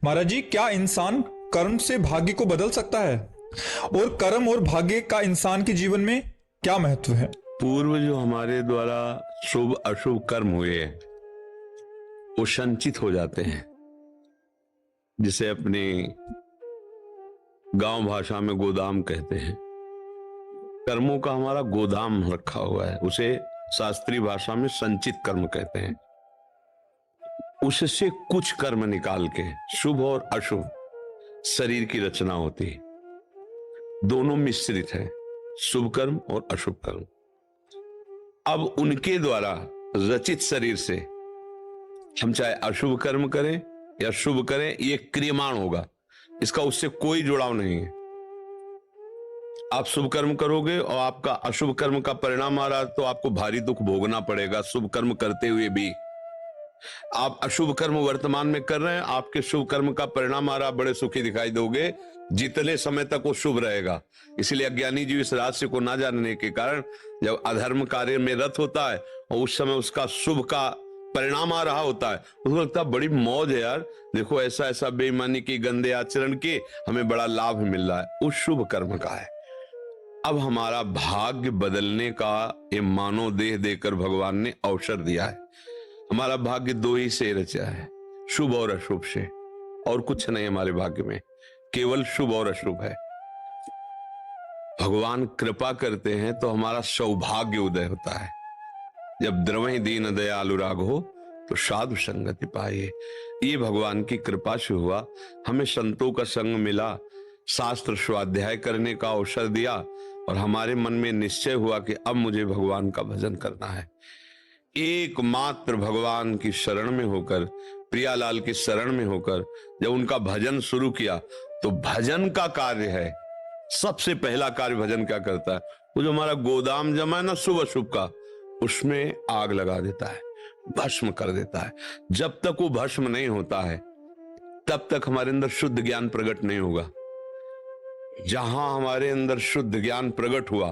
महाराज जी, क्या इंसान कर्म से भाग्य को बदल सकता है? और कर्म और भाग्य का इंसान के जीवन में क्या महत्व है? पूर्व जो हमारे द्वारा शुभ अशुभ कर्म हुए हैं वो संचित हो जाते हैं, जिसे अपनी गांव भाषा में गोदाम कहते हैं। कर्मों का हमारा गोदाम रखा हुआ है, उसे शास्त्रीय भाषा में संचित कर्म कहते हैं। उससे कुछ कर्म निकाल के शुभ और अशुभ शरीर की रचना होती है। दोनों मिश्रित है, शुभ कर्म और अशुभ कर्म। अब उनके द्वारा रचित शरीर से हम चाहे अशुभ कर्म करें या शुभ करें, ये क्रियमाण होगा, इसका उससे कोई जुड़ाव नहीं है। आप शुभ कर्म करोगे और आपका अशुभ कर्म का परिणाम आ रहा तो आपको भारी दुख भोगना पड़ेगा शुभ कर्म करते हुए भी। आप अशुभ कर्म वर्तमान में कर रहे हैं, आपके शुभ कर्म का परिणाम आ रहा, बड़े सुखी दिखाई दोगे जितने समय तक वो शुभ रहेगा। इसलिए अज्ञानी जीव इस रहस्य को ना जानने के कारण जब अधर्म कार्य में रत होता है और उस समय उसका शुभ का परिणाम आ रहा होता है, उसको लगता है बड़ी मौज है यार, देखो ऐसा ऐसा बेईमानी की, गंदे आचरण के हमें बड़ा लाभ मिल रहा है, उस शुभ कर्म का है। अब हमारा भाग्य बदलने का ये मानव देह देकर भगवान ने अवसर दिया है। हमारा भाग्य दो ही से रचा है, शुभ और अशुभ से, और कुछ नहीं हमारे भाग्य में, केवल शुभ और अशुभ है। भगवान कृपा करते हैं तो हमारा सौभाग्य उदय होता है। जब द्रवहि दीन दयालु राघो तो साधु संगति पाए। ये भगवान की कृपा से हुआ। हमें संतों का संग मिला, शास्त्र स्वाध्याय करने का अवसर दिया और हमारे मन में निश्चय हुआ कि अब मुझे भगवान का भजन करना है। एकमात्र भगवान की शरण में होकर, प्रियालाल की शरण में होकर जब उनका भजन शुरू किया तो भजन का कार्य है, सबसे पहला कार्य भजन क्या करता है, वो जो हमारा गोदाम जमा है ना शुभ अशुभ का, उसमें आग लगा देता है, भस्म कर देता है। जब तक वो भस्म नहीं होता है तब तक हमारे अंदर शुद्ध ज्ञान प्रकट नहीं होगा। जहां हमारे अंदर शुद्ध ज्ञान प्रकट हुआ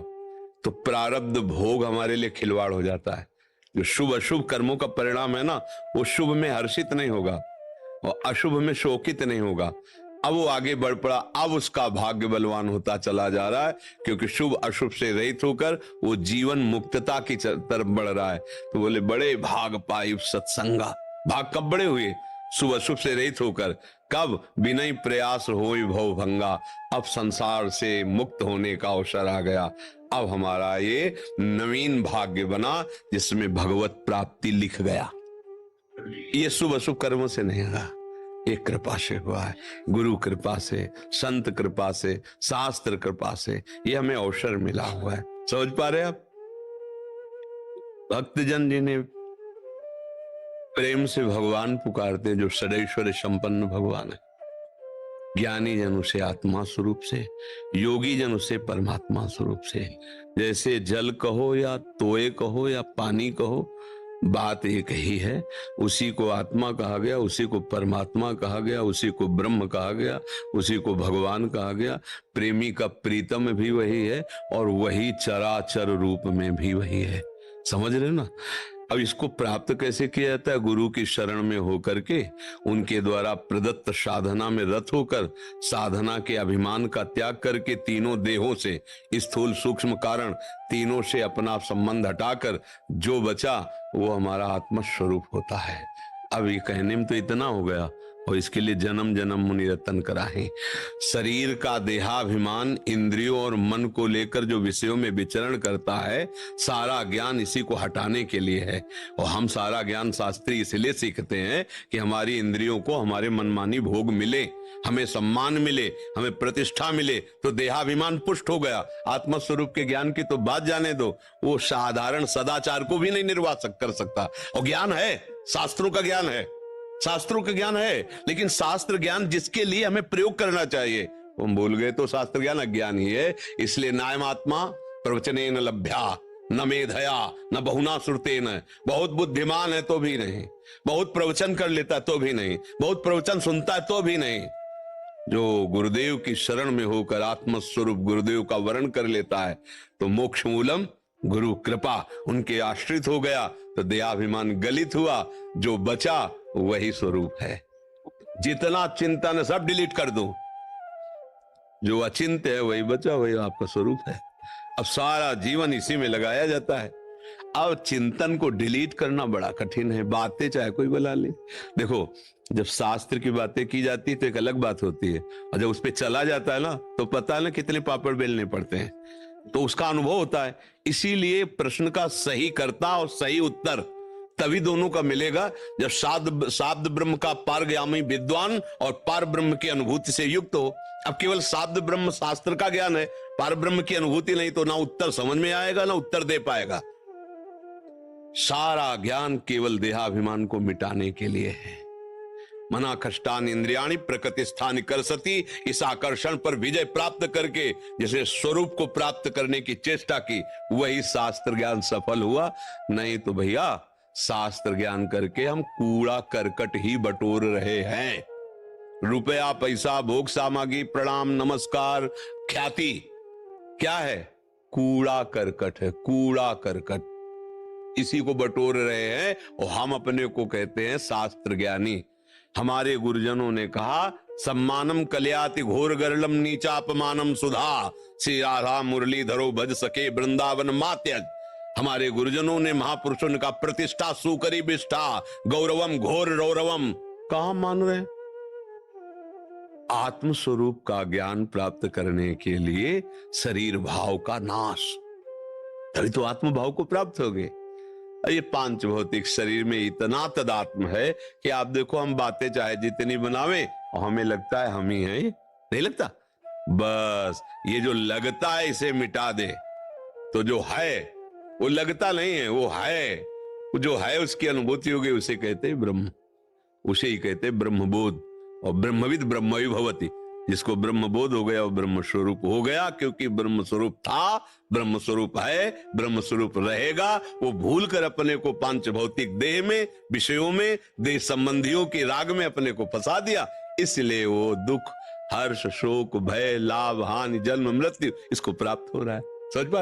तो प्रारब्ध भोग हमारे लिए खिलवाड़ हो जाता है। जो शुभ अशुभ कर्मों का परिणाम है ना, वो शुभ में हर्षित नहीं होगा और अशुभ में शोकित नहीं होगा। अब वो आगे बढ़ पड़ा, अब उसका भाग्य बलवान होता चला जा रहा है, क्योंकि शुभ अशुभ से रहित होकर वो जीवन मुक्तता की तरफ बढ़ रहा है। तो बोले बड़े भाग पाई सत्संगा। भाग कब बड़े हुए? शुभ अशुभ से रहित होकर। कब? बिना प्रयास होई भव भंगा। अब संसार से मुक्त होने का अवसर आ गया। अब हमारा ये नवीन भाग्य बना जिसमें भगवत प्राप्ति लिख गया। ये शुभ अशुभ कर्मों से नहीं हुआ, एक कृपा से हुआ है, गुरु कृपा से, संत कृपा से, शास्त्र कृपा से ये हमें अवसर मिला हुआ है। समझ पा रहे आप? भक्तजन जिन्हें प्रेम से भगवान पुकारते, जो सदैश्वर्य संपन्न भगवान है, ज्ञानी जन उसे आत्मा स्वरूप से, योगी जन उसे परमात्मा स्वरूप से। जैसे जल कहो या तोय कहो या पानी कहो, बात एक ही है। उसी को आत्मा कहा गया, उसी को परमात्मा कहा गया, उसी को ब्रह्म कहा गया, उसी को भगवान कहा गया। प्रेमी का प्रीतम भी वही है और वही चराचर रूप में भी वही है। समझ रहे ना? अब इसको प्राप्त कैसे किया जाता है? गुरु की शरण में होकर के, उनके द्वारा प्रदत्त साधना में रत होकर, साधना के अभिमान का त्याग करके, तीनों देहों से, स्थूल सूक्ष्म कारण तीनों से अपना संबंध हटाकर जो बचा वो हमारा आत्म स्वरूप होता है। अब ये कहने में तो इतना हो गया, और इसके लिए जन्म जन्म मुनि रतन कराहे। शरीर का देहाभिमान, इंद्रियों और मन को लेकर जो विषयों में विचरण करता है, सारा ज्ञान इसी को हटाने के लिए है। और हम सारा ज्ञान शास्त्री इसलिए सीखते हैं कि हमारी इंद्रियों को हमारे मनमानी भोग मिले, हमें सम्मान मिले, हमें प्रतिष्ठा मिले, तो देहाभिमान पुष्ट हो गया। आत्मस्वरूप के ज्ञान की तो बात जाने दो, वो साधारण सदाचार को भी नहीं निर्वाह कर सकता। और ज्ञान है, शास्त्रों का ज्ञान है, शास्त्रों का ज्ञान है, लेकिन शास्त्र ज्ञान जिसके लिए हमें प्रयोग करना चाहिए हम भूल गए, तो शास्त्र ज्ञान अज्ञान ही है। इसलिए नायमात्मा प्रवचने न लभ्या न मेधया न बहुना सुरते न। बहुत बुद्धिमान है तो भी नहीं, बहुत प्रवचन कर लेता है तो भी नहीं, बहुत प्रवचन सुनता है तो भी नहीं। जो गुरुदेव की शरण में होकर आत्मस्वरूप गुरुदेव का वर्ण कर लेता है तो मोक्ष मूलम गुरु कृपा, उनके आश्रित हो गया तो देहाभिमान गलित हुआ, जो बचा वही स्वरूप है। जितना चिंतन है सब डिलीट कर दो, जो अचिंत है वही बचा, वही आपका स्वरूप है। अब सारा जीवन इसी में लगाया जाता है। अब चिंतन को डिलीट करना बड़ा कठिन है, बातें चाहे कोई बुला ले। देखो, जब शास्त्र की बातें की जाती है तो एक अलग बात होती है, और जब उस पर चला जाता है ना तो पता है ना कितने पापड़ बेलने पड़ते हैं, तो उसका अनुभव होता है। इसीलिए प्रश्न का सही कर्ता और सही उत्तर तभी दोनों का मिलेगा जब शाब्द ब्रह्म का पारगामी विद्वान और पार ब्रह्म की अनुभूति से युक्त हो। अब केवल शाब्द ब्रह्म शास्त्र का ज्ञान है, पार ब्रह्म की अनुभूति नहीं, तो ना उत्तर समझ में आएगा ना उत्तर दे पाएगा। सारा ज्ञान केवल देहाभिमान को मिटाने के लिए है। मना कष्टान इंद्रियाणि प्रकृति स्थान कर सती, इस आकर्षण पर विजय प्राप्त करके जैसे स्वरूप को प्राप्त करने की चेष्टा की, वही शास्त्र ज्ञान सफल हुआ। नहीं तो भैया शास्त्र ज्ञान करके हम कूड़ा करकट ही बटोर रहे हैं। रुपया पैसा भोग सामग्री प्रणाम नमस्कार ख्याति क्या है? कूड़ा करकट है, कूड़ा करकट, इसी को बटोर रहे हैं और हम अपने को कहते हैं शास्त्र ज्ञानी। हमारे गुरुजनों ने कहा, सम्मानम कल्याति घोर गरलम नीचापमानम सुधा, श्री राधा मुरली धरो भज सके वृंदावन मात्यज। हमारे गुरुजनों ने, महापुरुषों ने कहा, प्रतिष्ठा सुकरी विष्ठा गौरवम घोर रौरवम। कहां मान रहे? आत्म स्वरूप का ज्ञान प्राप्त करने के लिए शरीर भाव का नाश, तभी तो आत्म भाव को प्राप्त होगे। ये पांच भौतिक शरीर में इतना तदात्म है कि आप देखो, हम बातें चाहे जितनी बनावे और हमें लगता है हम ही हैं, नहीं लगता? बस ये जो लगता है इसे मिटा दे, तो जो है वो लगता नहीं है, वो है। वो जो है उसकी अनुभूति होगी, उसे कहते हैं ब्रह्म, उसे ही कहते हैं ब्रह्मबोध। और ब्रह्मविद ब्रह्मवि भवति, जिसको ब्रह्मबोध हो गया वो ब्रह्म स्वरूप हो गया, क्योंकि ब्रह्म स्वरूप था, ब्रह्म स्वरूप है, ब्रह्म स्वरूप रहेगा। वो भूल कर अपने को पांच भौतिक देह में, विषयों में, देह संबंधियों के राग में अपने को फंसा दिया, इसलिए वो दुख, हर्ष, शोक, भय, लाभ, हानि, जन्म, मृत्यु इसको प्राप्त हो रहा है। समझ पा